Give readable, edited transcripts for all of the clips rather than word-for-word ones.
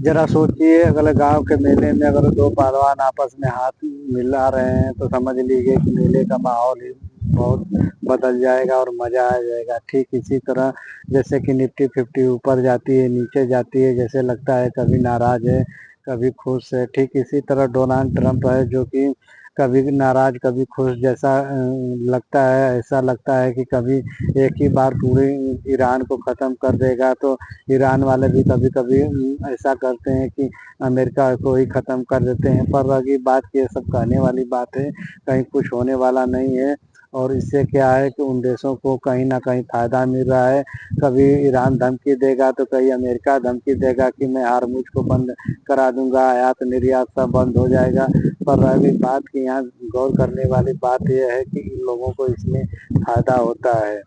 जरा सोचिए, अगले गांव के मेले में अगर दो पहलवान आपस में हाथ मिला रहे हैं तो समझ लीजिए कि मेले का माहौल ही बहुत बदल जाएगा और मजा आ जाएगा। ठीक इसी तरह जैसे कि निफ्टी फिफ्टी ऊपर जाती है नीचे जाती है, जैसे लगता है कभी नाराज है कभी खुश है, ठीक इसी तरह डोनाल्ड ट्रंप है जो कि कभी नाराज कभी खुश जैसा लगता है। ऐसा लगता है कि कभी एक ही बार पूरे ईरान को ख़त्म कर देगा, तो ईरान वाले भी कभी कभी ऐसा करते हैं कि अमेरिका को ही ख़त्म कर देते हैं। पर रही बात की, ये सब कहने वाली बात है, कहीं कुछ होने वाला नहीं है। और इससे क्या है कि उन देशों को कहीं ना कहीं फ़ायदा मिल रहा है। कभी ईरान धमकी देगा तो कहीं अमेरिका धमकी देगा कि मैं हार्मुज को बंद करा दूंगा, आयात निर्यात सब बंद हो जाएगा। पर रही बात की, यहाँ गौर करने वाली बात यह है कि इन लोगों को इसमें फ़ायदा होता है।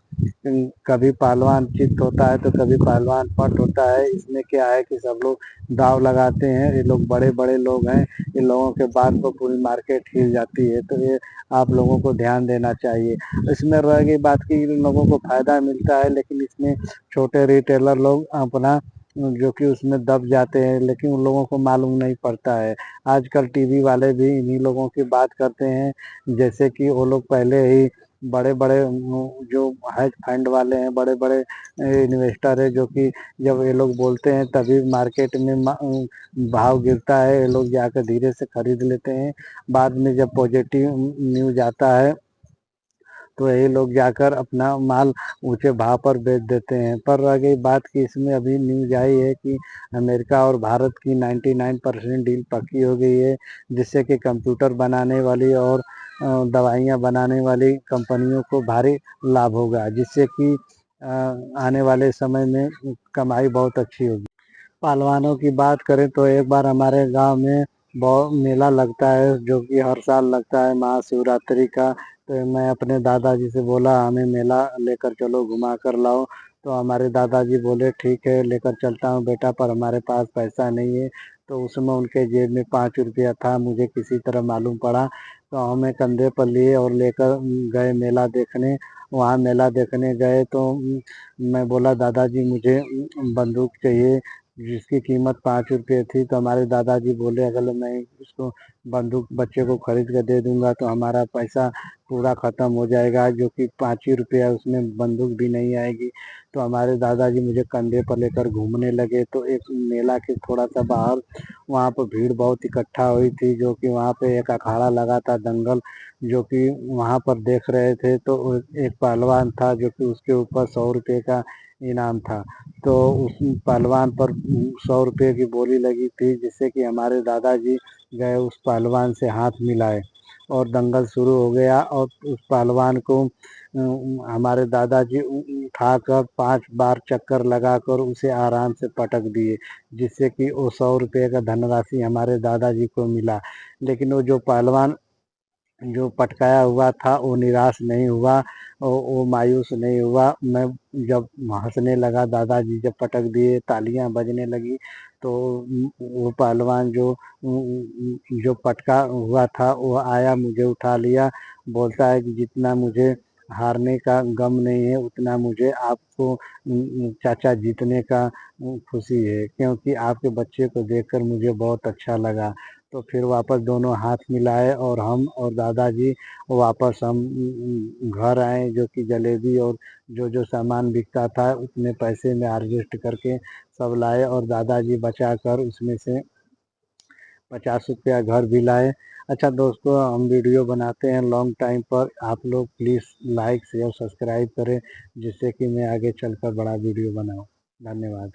कभी पहलवान चित होता है तो कभी पहलवान पट होता है। इसमें क्या है कि सब लोग दाव लगाते हैं, ये लोग बड़े बड़े लोग हैं, इन लोगों के बाद तो पूरी मार्केट हिल जाती है। तो ये आप लोगों को ध्यान देना चाहिए। इसमें रह गई बात की, इन लोगों को फायदा मिलता है लेकिन इसमें छोटे रिटेलर लोग अपना जो कि उसमें दब जाते हैं, लेकिन उन लोगों को मालूम नहीं पड़ता है। आजकल टीवी वाले भी इन्हीं लोगों की बात करते हैं, जैसे कि वो लोग पहले ही बड़े बड़े जो हेज फंड वाले हैं, बड़े बड़े इन्वेस्टर है, जो कि जब ये लोग बोलते हैं तभी मार्केट में भाव गिरता है, ये लोग जाकर धीरे से खरीद लेते हैं। बाद में जब पॉजिटिव न्यूज आता है तो यही लोग जाकर अपना माल ऊंचे भाव पर बेच देते हैं। पर रह गई बात की, इसमें अभी न्यूज आई है कि अमेरिका और भारत की 99% डील पक्की हो गई है, जिससे कि कंप्यूटर बनाने वाली और दवाइयाँ बनाने वाली कंपनियों को भारी लाभ होगा, जिससे कि आने वाले समय में कमाई बहुत अच्छी होगी। पहलवानों की बात करें तो एक बार हमारे गांव में बहुत मेला लगता है, जो कि हर साल लगता है महाशिवरात्रि का। तो मैं अपने दादाजी से बोला हमें मेला लेकर चलो, घुमा कर लाओ। तो हमारे दादाजी बोले ठीक है लेकर चलता हूँ बेटा, पर हमारे पास पैसा नहीं है। तो उसमें उनके जेब में 5 रुपया था, मुझे किसी तरह मालूम पड़ा, तो हमें कंधे पर लिए और लेकर गए मेला देखने। वहाँ मेला देखने गए तो मैं बोला दादाजी मुझे बंदूक चाहिए, जिसकी कीमत 5 रुपये थी। तो हमारे दादाजी बोले अगर मैं इसको बंदूक बच्चे को खरीद कर दे दूंगा तो हमारा पैसा पूरा ख़त्म हो जाएगा, जो कि 5 ही रुपया, उसमें बंदूक भी नहीं आएगी। तो हमारे दादाजी मुझे कंधे पर लेकर घूमने लगे। तो एक मेला के थोड़ा सा बाहर वहाँ पर भीड़ बहुत इकट्ठा हुई थी, जो कि वहाँ पे एक अखाड़ा लगा था दंगल, जो कि वहाँ पर देख रहे थे। तो एक पहलवान था जो कि उसके ऊपर 100 रुपये का इनाम था। तो उस पहलवान पर 100 रुपये की बोली लगी थी, जिससे कि हमारे दादाजी गए उस पहलवान से हाथ मिलाए और दंगल शुरू हो गया। और उस पहलवान को हमारे दादाजी उठाकर 5 बार चक्कर लगाकर उसे आराम से पटक दिए, जिससे कि वो 100 रुपये का धनराशि हमारे दादाजी को मिला। लेकिन वो जो पहलवान जो पटकाया हुआ था वो निराश नहीं हुआ, वो मायूस नहीं हुआ। मैं जब हंसने लगा, दादाजी जब पटक दिए तालियां बजने लगी, तो वो पहलवान जो पटका हुआ था वो आया, मुझे उठा लिया, बोलता है कि जितना मुझे हारने का गम नहीं है उतना मुझे आपको चाचा जीतने का खुशी है, क्योंकि आपके बच्चे को देखकर मुझे बहुत अच्छा लगा। तो फिर वापस दोनों हाथ मिलाए और हम और दादाजी वापस हम घर आए, जो कि जलेबी और जो जो सामान बिकता था उतने पैसे में एडजस्ट करके सब लाए, और दादाजी बचा कर उसमें से 50 रुपया घर भी लाए। अच्छा दोस्तों, हम वीडियो बनाते हैं लॉन्ग टाइम पर, आप लोग प्लीज़ लाइक शेयर सब्सक्राइब करें, जिससे कि मैं आगे चलकर बड़ा वीडियो बनाऊं। धन्यवाद।